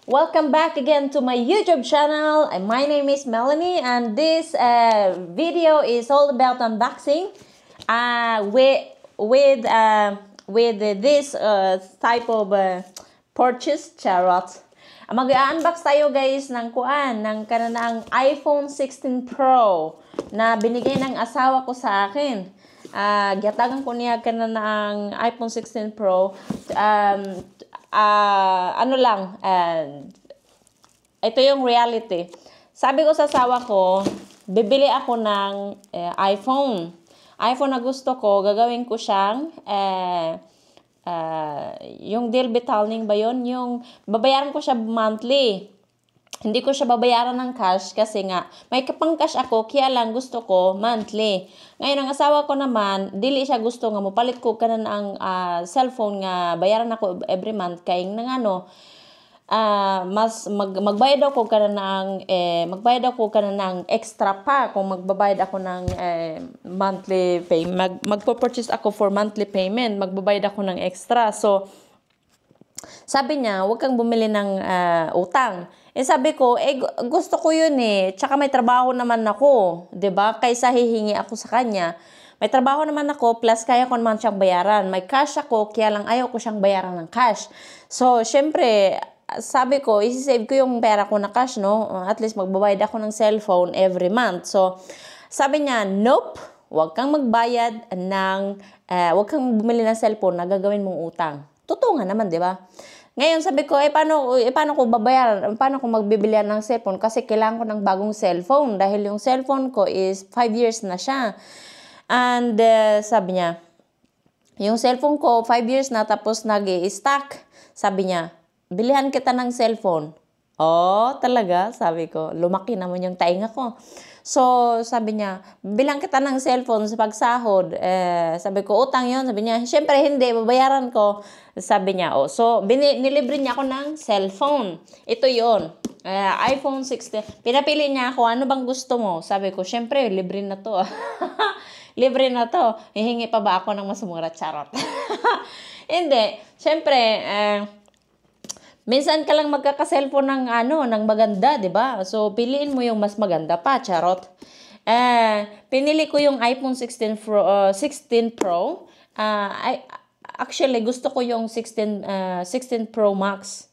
Welcome back again to my YouTube channel. My name is Melanie, and this video is all about unboxing with this type of purchase charot. Mag-unbox tayo guys ng kanang iPhone 16 Pro na binigay ng asawa ko sa akin. Giyatagan ko niya kanang iPhone 16 Pro. Ito yung reality. Sabi ko sa asawa ko, bibili ako ng iPhone na gusto ko, gagawin ko siyang yung deal betaling ba yun? Yung babayaran ko siya monthly. Hindi ko siya babayaran ng cash kasi nga may kapang cash ako, kaya lang gusto ko monthly. Ngayon ang asawa ko naman, dili siya gusto nga mopalit ko kanan ang cellphone nga bayaran ako every month kay nang mas magbayad ako magbayad ako ng extra pa kung magbabayad ako ng monthly pay. Magpo-purchase ako for monthly payment, magbabayad ako ng extra. So sabi niya, huwag kang bumili ng utang. Sabi ko, gusto ko yun Tsaka may trabaho naman ako, 'di ba? Kaysa hihingi ako sa kanya. May trabaho naman ako, plus kaya ko naman siyang bayaran. May cash ako, kaya lang ayaw ko siyang bayaran ng cash. So, syempre, sabi ko, isi-save ko yung pera ko na cash, no? At least magbabayad ako ng cellphone every month. So, sabi niya, nope, huwag kang magbayad huwag kang bumili ng cellphone na gagawin mong utang. Totoo nga naman, di ba? Ngayon, sabi ko, paano ko babayaran? Paano ko magbibilihan ng cellphone? Kasi kailangan ko ng bagong cellphone dahil yung cellphone ko is 5 years na siya. And sabi niya, yung cellphone ko 5 years na tapos nag-i-stack. Sabi niya, bilihan kita ng cellphone. Oh, talaga? Sabi ko, lumaki naman yung tainga ko. So, sabi niya, bilang kita ng cellphone sa pagsahod. Sabi ko, utang yon. Sabi niya, syempre hindi, babayaran ko. Sabi niya, so, nilibre niya ako ng cellphone. Ito yon, iPhone 16. Pinapili niya ako, ano bang gusto mo? Sabi ko, syempre, libre na to. Libre na to. Hihingi pa ba ako ng mas mura? Charot. Hindi. Syempre, minsan ka lang magkaka-cellphone ng maganda, 'di ba? So piliin mo yung mas maganda pa, charot. Pinili ko yung iPhone 16 Pro. Actually gusto ko yung 16 Pro Max.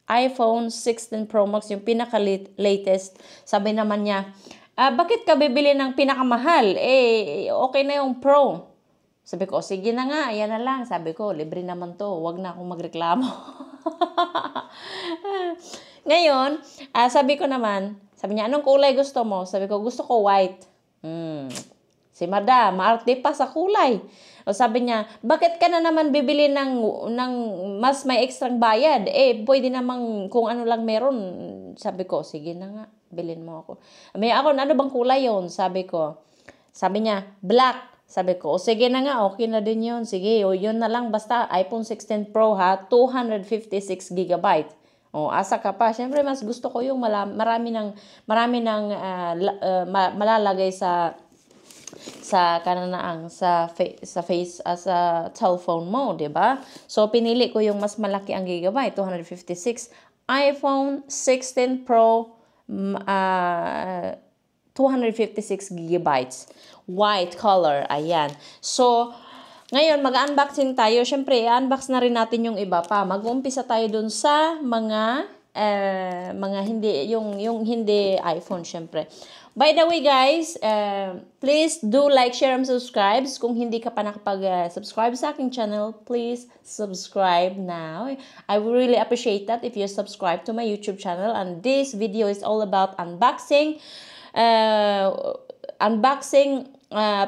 iPhone 16 Pro Max yung pinaka-latest. Sabi naman niya, bakit ka bibili ng pinakamahal? Okay na yung Pro. Sabi ko, sige na nga, ayan na lang. Sabi ko, libre naman to. Huwag na akong magreklamo. Ngayon, sabi niya, anong kulay gusto mo? Sabi ko, gusto ko white. Si Madam, maarte pa sa kulay. O sabi niya, bakit ka na naman bibili ng mas may ekstrang bayad? Pwede namang kung ano lang meron. Sabi ko, sige na nga, bilhin mo ako. Ano bang kulay yon? Sabi ko. Sabi niya, black. Sabi ko, sige na nga, okay na din yun. Sige, yun na lang, basta iPhone 16 Pro ha, 256 GB. Asa ka pa. Siyempre, mas gusto ko yung marami ng malalagay sa cellphone mo, 'di ba? So pinili ko yung mas malaki ang gigabyte, 256. iPhone 16 Pro 256 gigabytes. White color. Ayan. So, ngayon, mag-unboxing tayo. Siyempre, i-unbox na rin natin yung iba pa. Mag-uumpisa tayo dun sa mga hindi, yung hindi iPhone, siyempre. By the way, guys, please do like, share, and subscribe. Kung hindi ka pa nakapag-subscribe sa aking channel, please subscribe now. I would really appreciate that if you subscribe to my YouTube channel. And this video is all about unboxing.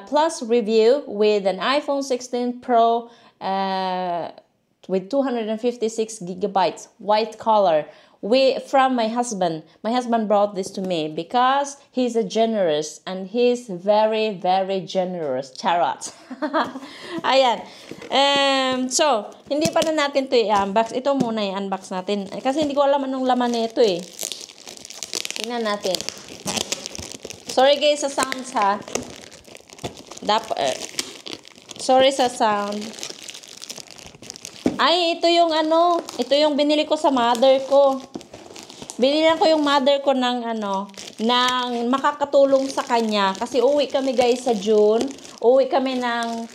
Plus review with an iPhone 16 Pro with 256 gigabytes, white color. From my husband. My husband brought this to me because he's a generous and he's very, very generous. Charot. Ayan. So, hindi pa na natin ito i-unbox. Ito muna i-unbox natin. Kasi hindi ko alam anong laman nito Tingnan natin. Sorry guys sa sounds ha. Sorry sa sound. Ay, ito yung binili ko sa mother ko. Binilan ko yung mother ko ng ng makakatulong sa kanya. Kasi uwi kami guys sa June. Uwi kami ng,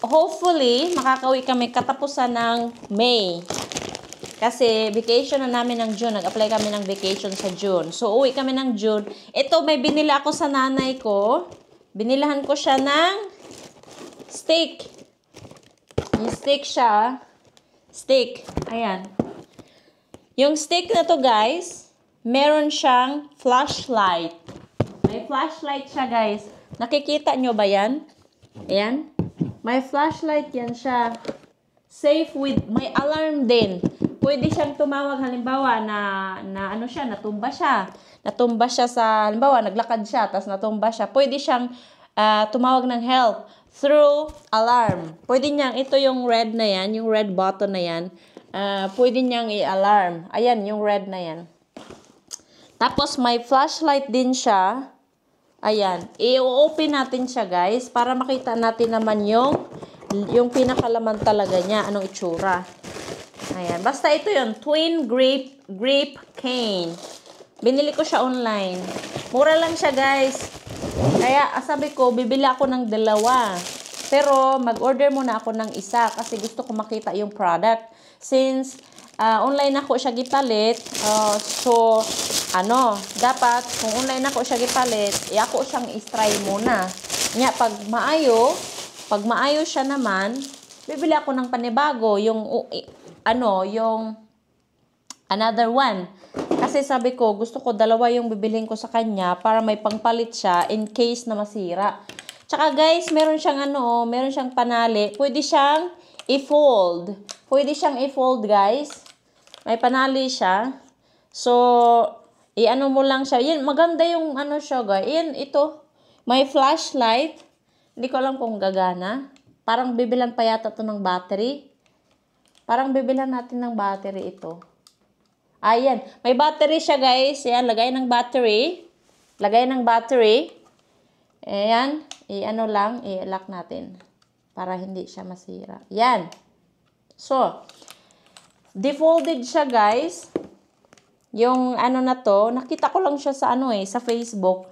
hopefully, makakauwi kami katapusan ng May. Kasi vacation na namin ng June. Nag-apply kami ng vacation sa June. So, uwi kami ng June. Ito, may binila ako sa nanay ko. Binilahan ko siya ng steak. Yung steak siya. Steak. Ayan. Yung stick na to guys, meron siyang flashlight. May flashlight siya guys. Nakikita nyo ba yan? Ayan. May flashlight yan siya. Safe with, may alarm din. Pwede siyang tumawag halimbawa na ano siya, natumba siya. Natumba siya sa, halimbawa naglakad siya, tapos natumba siya. Pwede siyang tumawag ng help through alarm. Pwede niyang, ito yung red na yan, yung red button na yan. Pwede niyang i-alarm. Ayan, yung red na yan. Tapos, may flashlight din siya. Ayan. I-open natin siya, guys, para makita natin naman yung pinakalaman talaga niya. Anong itsura. Ayan. Basta ito yun. Twin grape cane. Binili ko siya online. Mura lang siya, guys. Kaya, sabi ko, bibili ako ng dalawa. Pero, mag-order muna ako ng isa kasi gusto ko makita yung product. Since online ako siya gipalit, so dapat kung online ako siya gipalit, ako siyang i-try muna. Nya pag maayo siya naman, bibili ako ng panibago, yung another one. Kasi sabi ko, gusto ko dalawa yung bibilhin ko sa kanya para may pangpalit siya in case na masira. Tsaka guys, meron siyang panali, pwede siyang i-fold. Pwede siyang i-fold, guys. May panali siya. So, i-ano mo lang siya. Yan, maganda yung siya, guys. Yan, ito. May flashlight. Hindi ko alam kung gagana. Parang bibilan pa yata ito ng battery. Parang bibilan natin ng battery ito. Ayan. May battery siya, guys. Yan, lagay ng battery. Lagay ng battery. Ayan. I-lock natin. Para hindi siya masira. Yan. So, defolded siya, guys. Yung na to, nakita ko lang siya sa sa Facebook.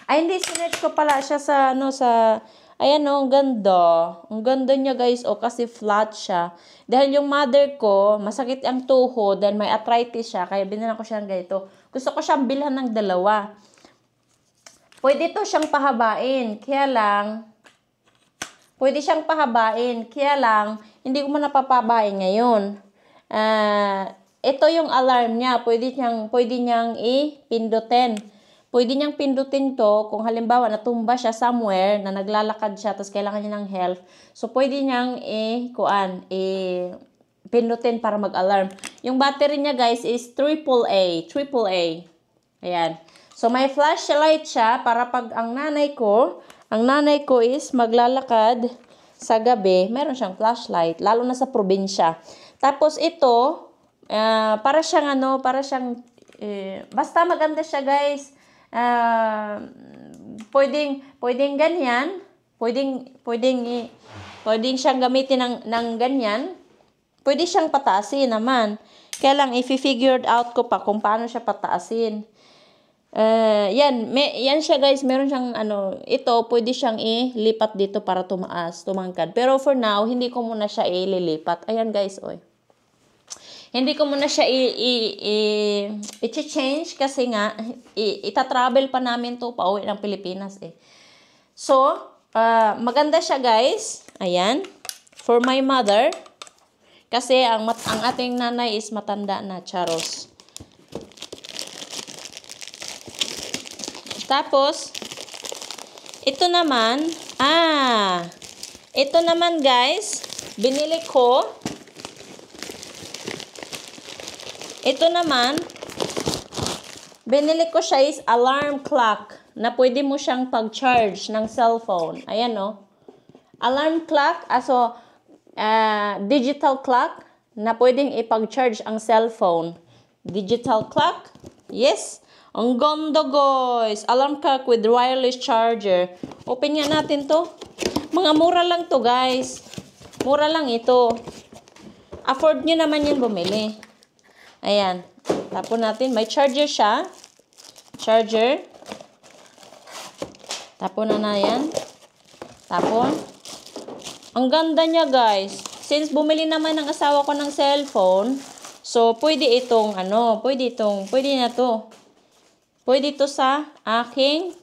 Ay, hindi, sinerch ko pala siya sa ayan ang ganda. Ang ganda niya, guys, kasi flat siya. Dahil yung mother ko, masakit ang tuhod, then may arthritis siya, kaya binila ko siya ng ganito. Gusto ko siyang bilhan ng dalawa. Pwede to siyang pahabain, kaya lang, hindi ko man napapabain ngayon. Ito yung alarm niya. Pwede niyang ipindutin. Pwede niyang pindutin to kung halimbawa natumba siya somewhere, na naglalakad siya, tapos kailangan niya ng help. So, pwede niyang pindutin para mag-alarm. Yung battery niya, guys, is AAA. Ayan. So, may flashlight siya para pag ang nanay ko is maglalakad sa gabi, meron siyang flashlight, lalo na sa probinsya. Tapos ito, para siyang basta maganda siya, guys. Pwedeng ganyan, pwedeng siyang gamitin ng ganyan. Pwede siyang pataasin naman. Kaya lang, i-figured out ko pa kung paano siya pataasin. Yan siya, guys. Meron siyang ito, pwede siyang ilipat dito para tumangkad. Pero for now, hindi ko muna siya ililipat. Ayan, guys, oy. Hindi ko muna siya i-change kasi nga, ita-travel pa namin to pauwi ng Pilipinas So, maganda siya, guys. Ayan. For my mother. Kasi ang ating nanay is matanda na, charos. Tapos, ito naman, guys, binili ko. Ito naman, binili ko siya is alarm clock na pwede mo siyang pag-charge ng cellphone. Ayan, no? Alarm clock, digital clock na pwedeng ipag-charge ang cellphone. Digital clock, yes. Ang ganda, guys. Alarm clock with wireless charger. Open nga natin to. Mga mura lang to, guys. Mura lang ito. Afford nyo naman yan bumili. Ayan. Tapon natin. May charger siya. Charger. Tapon na yan. Tapon. Ang ganda niya, guys. Since bumili naman ng asawa ko ng cellphone, so, pwede na to. Pwede to sa aking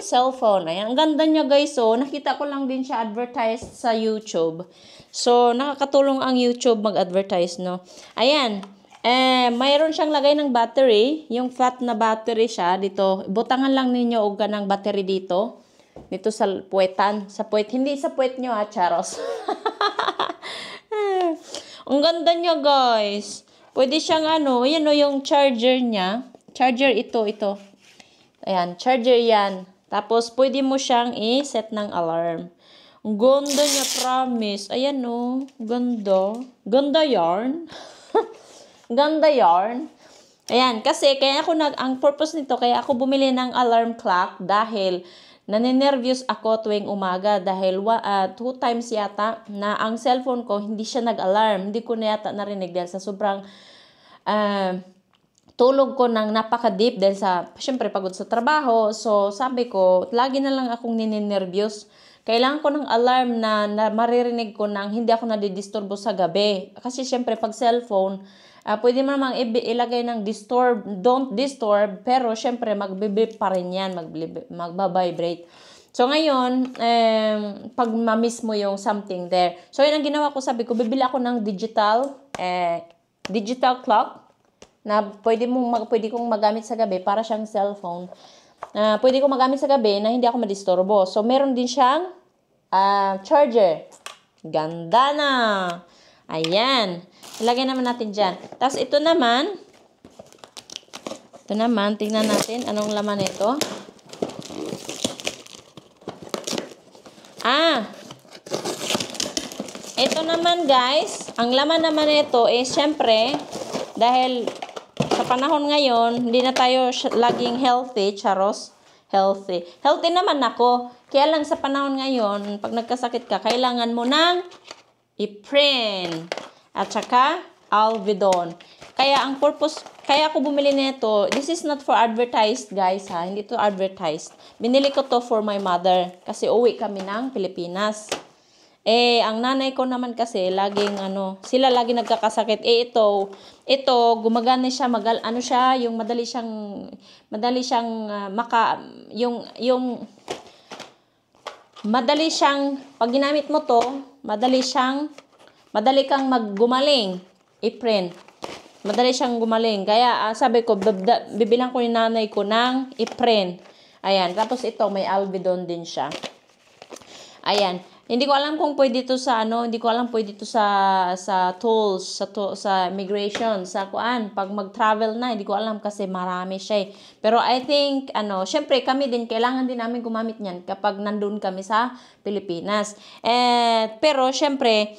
cellphone. Ayan, ang ganda niya, guys. So, nakita ko lang din siya advertised sa YouTube. So, nakakatulong ang YouTube mag-advertise, no? Ayan. Mayroon siyang lagay ng battery. Yung flat na battery siya. Dito, butangan lang ninyo og ng battery dito. Dito sa puwetan. Hindi sa puwet nyo, charos. Ang ganda niya, guys. Pwede siyang yan yung charger niya. Charger ito. Ayan, charger yan. Tapos, pwede mo siyang i-set ng alarm. Ang ganda niya, promise. Ayan, no. Ganda. Ganda yarn. Ganda yarn. Ayan, kasi ang purpose nito, kaya ako bumili ng alarm clock dahil naninervyos ako tuwing umaga dahil 2 times yata na ang cellphone ko hindi siya nag-alarm. Hindi ko na yata narinig dahil sa sobrang tulog ko ng napaka-deep dahil sa, syempre, pagod sa trabaho. So, sabi ko, lagi na lang akong nininervyos. Kailangan ko ng alarm na maririnig ko nang hindi ako nadidisturbo sa gabi. Kasi, syempre, pag cellphone, pwede mo namang ilagay ng don't disturb, pero syempre magbe-beep pa rin yan, magba-vibrate. So ngayon, pag ma-miss mo yung something there. So yun ang ginawa ko, sabi ko, bibili ako ng digital clock na pwede kong magamit sa gabi para siyang cellphone. Pwede kong magamit sa gabi na hindi ako madisturbo. So meron din siyang charger. Ganda na! Ayan. Ilagay naman natin dyan. Tapos ito naman, tingnan natin anong laman nito. Ito naman, guys, ang laman naman nito is syempre, dahil sa panahon ngayon, hindi na tayo laging healthy, charos. Healthy naman ako. Kaya lang sa panahon ngayon, pag nagkasakit ka, kailangan mo ng Ipren at saka Alvedon. Kaya kaya ako bumili nito, this is not for advertised, guys, ha. Hindi to advertised. Binili ko to for my mother kasi uwi kami ng Pilipinas. Ang nanay ko naman kasi sila lagi nagkakasakit. Ito gumagana siya, yung madali siyang madali siyang pag ginamit mo to, madali kang maggumaling. Ipren. Madali siyang gumaling. Kaya sabi ko, bibilang ko yung nanay ko ng Ipren. Ayan. Tapos ito, may Alvedon din siya. Ayan. Hindi ko alam kung pwede ito sa tolls, sa immigration, sa kuan. Pag mag-travel na, hindi ko alam kasi marami siya. Pero I think, syempre kami din, kailangan din namin gumamit niyan kapag nandun kami sa Pilipinas. Pero syempre,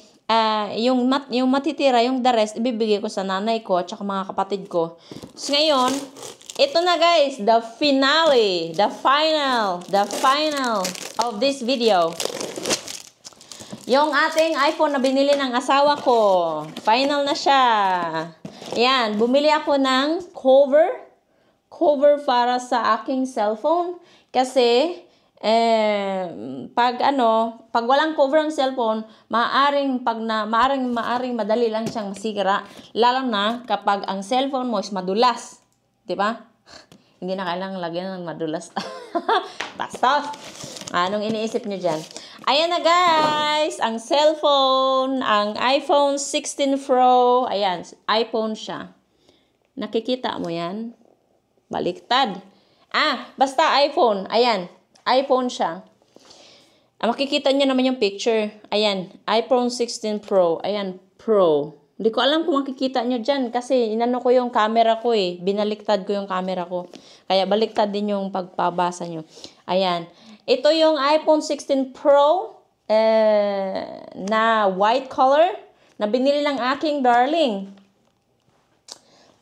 yung matitira, yung the rest, ibibigay ko sa nanay ko at saka mga kapatid ko. So ngayon, ito na, guys, the final of this video. Yung ating iPhone na binili ng asawa ko. Final na siya. Ayan, bumili ako ng cover para sa aking cellphone. Kasi, pag walang cover ang cellphone, maaring madali lang siyang masira. Lalo na kapag ang cellphone mo is madulas. Diba? Hindi na kailangan lagyan ng madulas. Basta. Anong iniisip nyo dyan? Ayan na, guys, ang cellphone, ang iPhone 16 Pro. Ayan, iPhone siya. Nakikita mo yan? Baliktad. Basta iPhone. Ayan, iPhone siya. Makikita nyo naman yung picture. Ayan, iPhone 16 Pro. Ayan, Pro. Hindi ko alam kung makikita nyo dyan kasi inano ko yung camera ko eh. Binaliktad ko yung camera ko. Kaya baliktad din yung pagpabasa nyo. Ayan. Ito yung iPhone 16 Pro na white color na binili ng aking darling.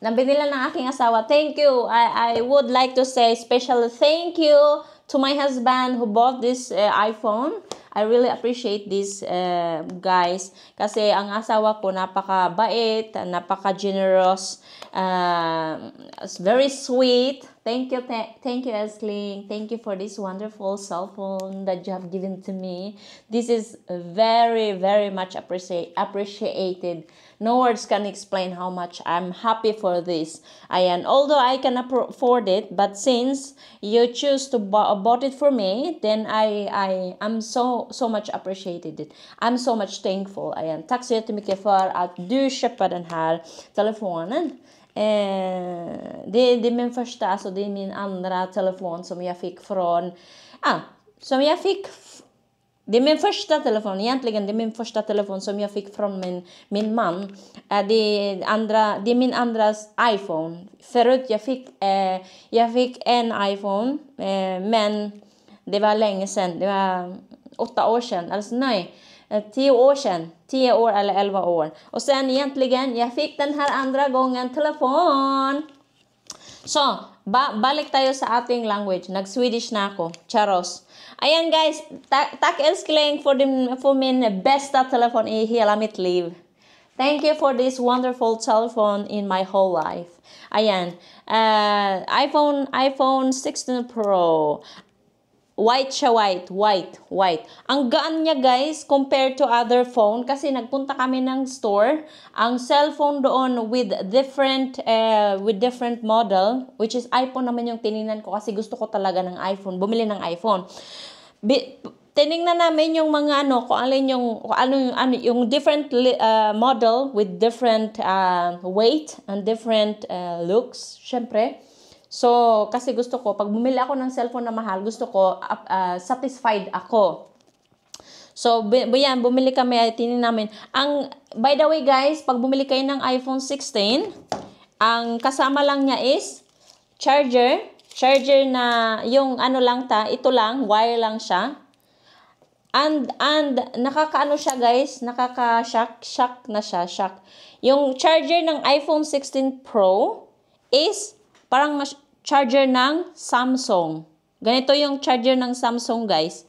Na binili ng aking asawa. Thank you. I would like to say special thank you to my husband who bought this iPhone. I really appreciate this, guys. Kasi ang asawa ko napaka-bait, napaka-generous, very sweet. Thank you, Esling. Thank you for this wonderful cell phone that you have given to me. This is very, very much appreciated. No words can explain how much I'm happy for this. Ayan, although I can afford it, but since you choose to bought it for me, then I'm so much appreciated it. I'm so much thankful. Ayan, tack så jättemycket för att du köper den här telefonen. Det är min första, alltså det är min andra telefon som jag fick från, det är min första telefon, egentligen det är min första telefon som jag fick från min man. Det är min andras iPhone. Förut jag fick en iPhone, men det var länge sedan, det var 8 år sedan, alltså nej, 10 år sedan, 10 år eller 11 år. Och sen egentligen, jag fick den här andra gången telefon. So, balik tayo sa ating language. Nag-Swedish na ako. Charos. Ayan guys, tack älskling för min bästa telefon i hela mitt liv. Thank you for this wonderful telephone in my whole life. Ayan, iPhone 16 Pro. White siya, white. Ang gaan niya guys compared to other phone kasi nagpunta kami ng store. Ang cellphone doon with different model, which is iPhone naman yung tiningnan ko kasi gusto ko talaga ng iPhone. Bumili ng iPhone. Tiningnan namin yung mga kung ano yung different model with different weight and different looks, syempre. So, kasi gusto ko, pag bumili ako ng cellphone na mahal, gusto ko, satisfied ako. So, bumili kami, tinignan namin. By the way guys, pag bumili kayo ng iPhone 16, ang kasama lang niya is charger na yung ito lang, wire lang siya. And nakakaano siya guys, shock na siya. Yung charger ng iPhone 16 Pro is parang charger ng Samsung. Ganito yung charger ng Samsung, guys.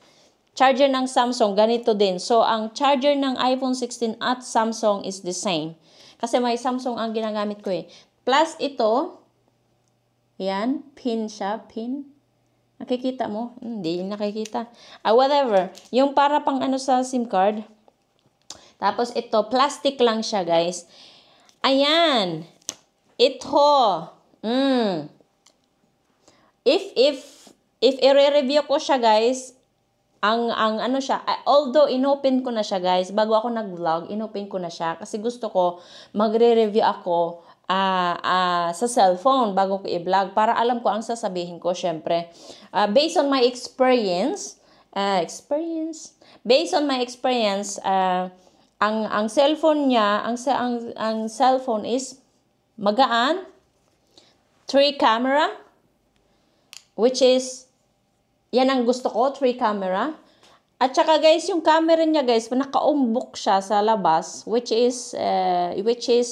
Charger ng Samsung, ganito din. So, ang charger ng iPhone 16 at Samsung is the same. Kasi may Samsung ang ginagamit ko eh. Plus ito, yan, pin siya, pin. Nakikita mo? Hindi nakikita. Whatever. Yung para pang sa SIM card. Tapos ito, plastic lang siya, guys. Ayan. Ito. If i-review ko siya guys, ang siya, although inopen ko na siya guys, bago ako nag-vlog, inopen ko na siya kasi gusto ko magre-review ako sa cellphone bago ko i-vlog para alam ko ang sasabihin ko syempre. Based on my experience, ang cellphone niya, ang cellphone is magaan, 3 camera, which is, yan ang gusto ko, 3 camera. At saka guys, yung camera niya guys, nakaumbok siya sa labas, which is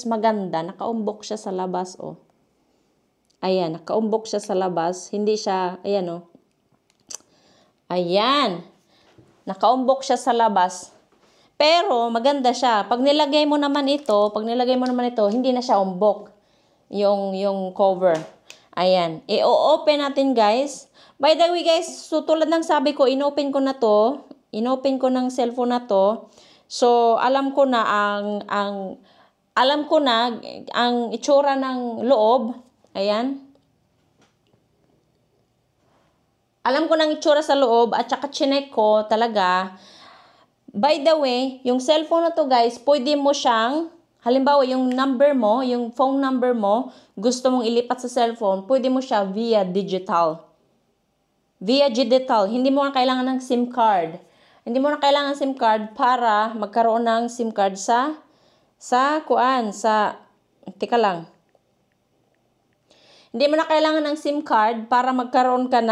maganda. Nakaumbok siya sa labas, oh. Ayan, nakaumbok siya sa labas. Hindi siya, ayan, oh. Ayan. Nakaumbok siya sa labas. Pero, maganda siya. Pag nilagay mo naman ito, hindi na siya umbok. Yung cover. Ayan. I-open natin guys. By the way guys, so tulad ng sabi ko, inopen ko ng cellphone na to. So, alam ko na ang itsura ng loob. Ayan. Alam ko ng itsura sa loob at saka chinek ko talaga. By the way, yung cellphone na to guys, pwede mo siyang, halimbawa yung phone number mo, gusto mong ilipat sa cellphone, pwede mo siya via digital. Hindi mo na kailangan ng SIM card. Para magkaroon ng SIM card teka lang. Hindi mo na kailangan ng SIM card para magkaroon ka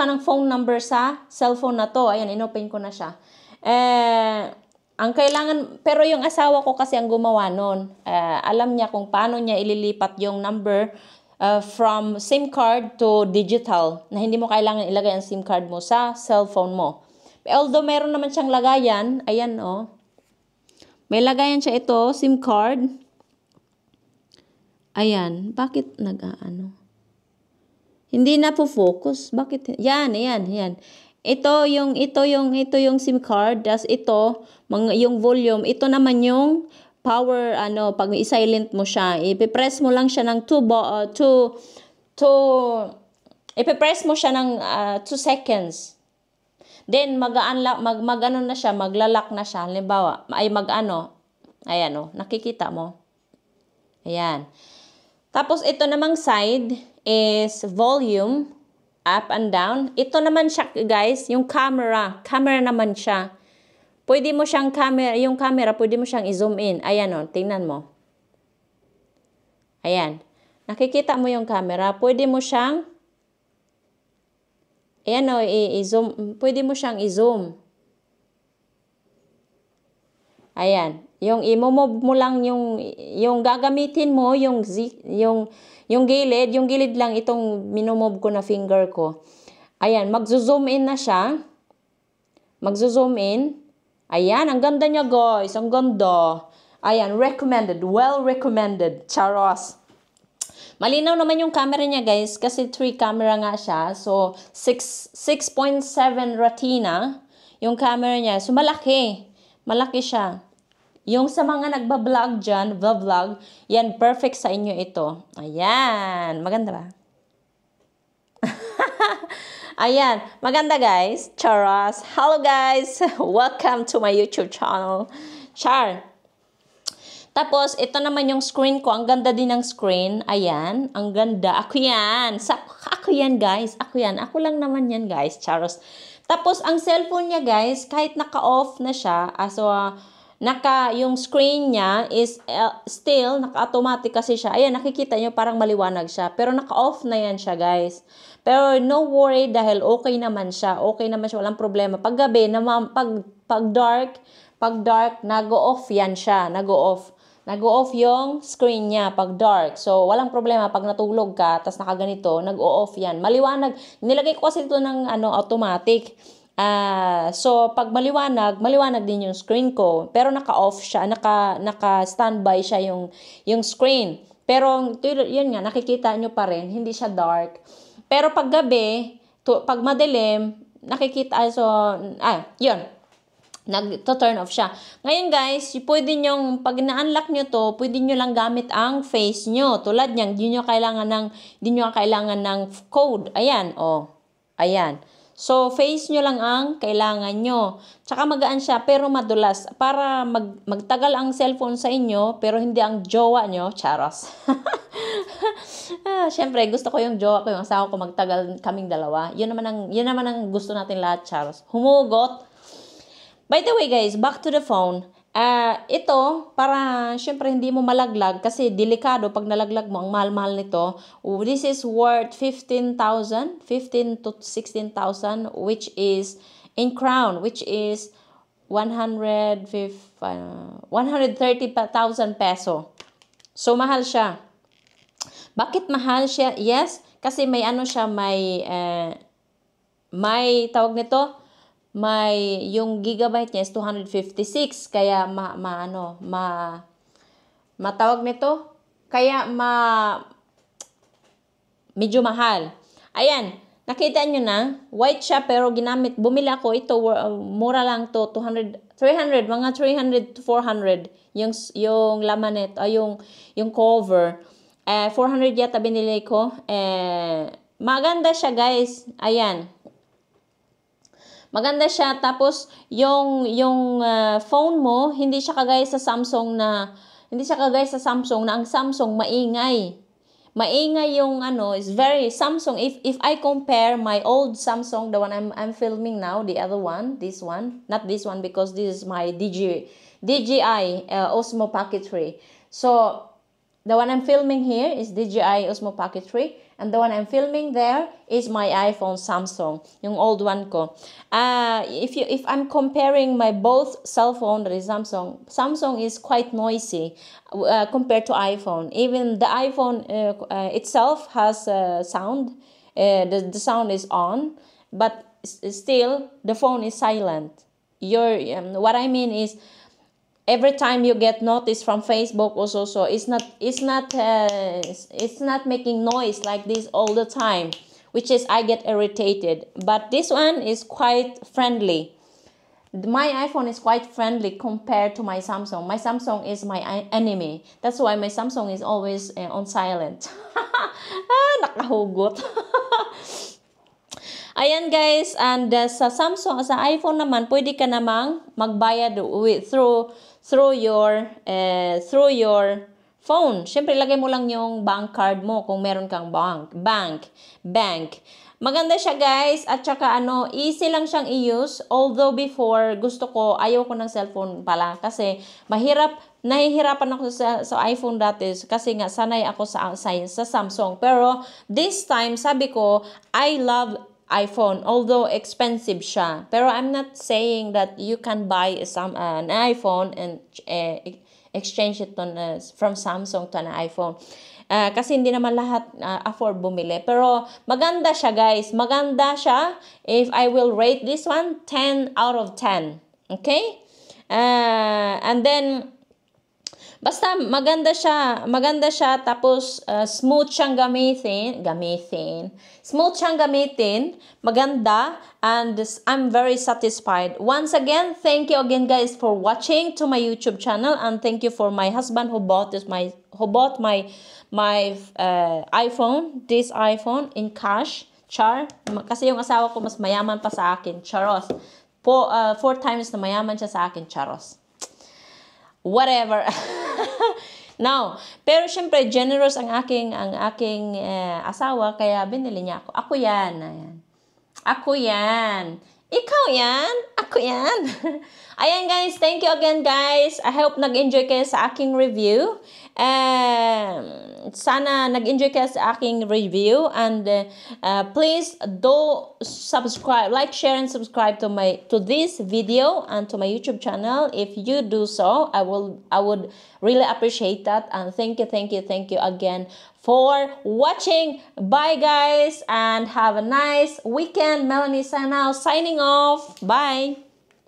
ng phone number sa cellphone na to. Ayan, inopen ko na siya. Pero yung asawa ko kasi ang gumawa nun. Alam niya kung paano niya ililipat yung number from SIM card to digital, na hindi mo kailangan ilagay ang SIM card mo sa cellphone mo. Although meron naman siyang lagayan, ayan oh. May lagayan siya ito, SIM card. Ayan, bakit nag-aano? Hindi na po focus. Bakit? Yan. Ito yung SIM card, das ito, yung volume, ito naman yung power, pag i-silent mo siya, ipipress mo lang siya ng ipipress mo siya ng 2 seconds. Then, mag-ano na siya, maglalak na siya. Halimbawa, ay ayan o, nakikita mo. Ayan. Tapos, ito namang side is volume, up and down. Ito naman siya, guys, yung camera. Camera naman siya. Pwede mo siyang yung camera, pwede mo siyang i-zoom in. Ayan o, tingnan mo. Ayan. Nakikita mo yung camera. Pwede mo siyang ayan o, i-zoom. Pwede mo siyang i-zoom. Ayan. Yung i-move mo lang yung gagamitin mo, yung gilid lang itong minomove ko na finger ko. Ayan, magzo-zoom in na siya. Magzo-zoom in. Ayan, ang ganda niya, guys. Ang ganda. Ayan, recommended. Well recommended. Charos. Malinaw naman yung camera niya, guys, kasi 3 camera nga siya. So, 6.7 retina yung camera niya. So, malaki. Malaki siya. Yung sa mga nagbablog dyan, vlog, yan, perfect sa inyo ito. Ayan. Maganda ba? Ayan. Maganda, guys. Charas. Hello, guys. Welcome to my YouTube channel. Char. Tapos, ito naman yung screen ko. Ang ganda din ng screen. Ayan. Ang ganda. Ako yan. Ako yan, guys. Ako yan. Ako lang naman yan, guys. Charos. Tapos, ang cellphone niya, guys, kahit naka-off na siya, yung screen niya is still, naka-automatic kasi siya. Ayan, nakikita nyo, parang maliwanag siya. Pero naka-off na yan siya, guys. Pero no worry dahil okay naman siya. Okay naman siya. Walang problema. Pag gabi, pag dark, nag-off yan siya. Nag-off. Nag-o-off yung screen niya pag dark. So, walang problema pag natulog ka, tas nakaganito, nag-o-off yan. Maliwanag. Nilagay ko kasi ito ng automatic. So, pag maliwanag din yung screen ko. Pero naka-off siya, naka-standby siya yung screen. Pero, yun nga, nakikita nyo pa rin, hindi siya dark. Pero pag gabi, pag madilim, nakikita, yun. Nag-turn off siya. Ngayon guys, pwede nyong, pag na-unlock nyo to, pwede nyo lang gamit ang face nyo. Tulad nyan, hindi nyo kailangan ng code. Ayan, ayan. So, face nyo lang ang kailangan nyo. Tsaka magaan siya, pero madulas. Para magtagal ang cellphone sa inyo, pero hindi ang jowa nyo. Charos. Siyempre, gusto ko yung jowa ko, yung asawa ko, magtagal kaming dalawa. Yun naman ang gusto natin lahat, Charos. Humugot. By the way guys, back to the phone. Ito, para syempre hindi mo malaglag kasi delikado pag nalaglag mo, ang mahal-mahal nito. This is worth 15,000 to 16,000, which is in crown, which is 130,000 peso. So, mahal siya. Bakit mahal siya? Yes, kasi may siya, may tawag nito, yung gigabyte niya is 256, kaya matawag nito, kaya medyo mahal. Ayan, nakita nyo na, white siya pero bumili ako ito, mura lang to, 300, mga 300 to 400, yung laman nito, yung cover, 400 yata binili ko, maganda siya guys, ayan. Maganda siya. Tapos, yung phone mo, hindi siya kagaya sa Samsung na ang Samsung maingay. Maingay yung is very Samsung. If I compare my old Samsung, the one I'm filming now, the other one, this one, not this one because this is my DJI Osmo Pocket 3. So, The one I'm filming here is DJI Osmo Pocket 3. And the one I'm filming there is my iPhone Samsung, yung old one ko. If I'm comparing my both cell phone, that is Samsung is quite noisy compared to iPhone. Even the iPhone itself has sound. The sound is on, but still the phone is silent. What I mean is, every time you get notice from Facebook also, so it's not making noise like this all the time, which is I get irritated. But this one is quite friendly. My iPhone is quite friendly compared to my Samsung. My Samsung is my enemy. That's why my Samsung is always on silent. Nakahugot. Ayan guys, and sa Samsung, sa iPhone naman, pwede ka namang magbayad through your phone. Syempre, lagay mo lang yung bank card mo kung meron kang bank. Maganda siya guys, at saka easy lang siyang i-use. Although before, ayaw ko ng cellphone pala kasi nahihirapan ako sa iPhone dati kasi nga sanay ako sa Samsung. Pero this time, sabi ko, I love iPhone, although expensive siya. Pero I'm not saying that you can buy an iPhone and exchange it from Samsung to an iPhone. Kasi hindi naman lahat afford bumili. Pero maganda siya guys. Maganda siya. If I will rate this one, 10 out of 10. Okay? And then, basta maganda siya, tapos smooth siyang gamitin, maganda, and I'm very satisfied. Once again, thank you again guys for watching to my YouTube channel, and thank you for my husband who bought my iPhone, this iPhone in cash, kasi yung asawa ko mas mayaman pa sa akin, charos. 4 times na mayaman siya sa akin, charos. Whatever. Now, pero syempre generous ang aking asawa, kaya binili niya ako. Ako yan. Ayan. Ako yan. Ikaw yan. Ako yan. Ayan guys, thank you again guys. I hope nag-enjoy kayo sa aking review. Sana nag-enjoy kayo sa aking review, and please do subscribe, like, share, and subscribe to this video and to my YouTube channel. If you do so, I would really appreciate that, and thank you again for watching. Bye guys, and have a nice weekend. Melanie Sanao signing off. Bye.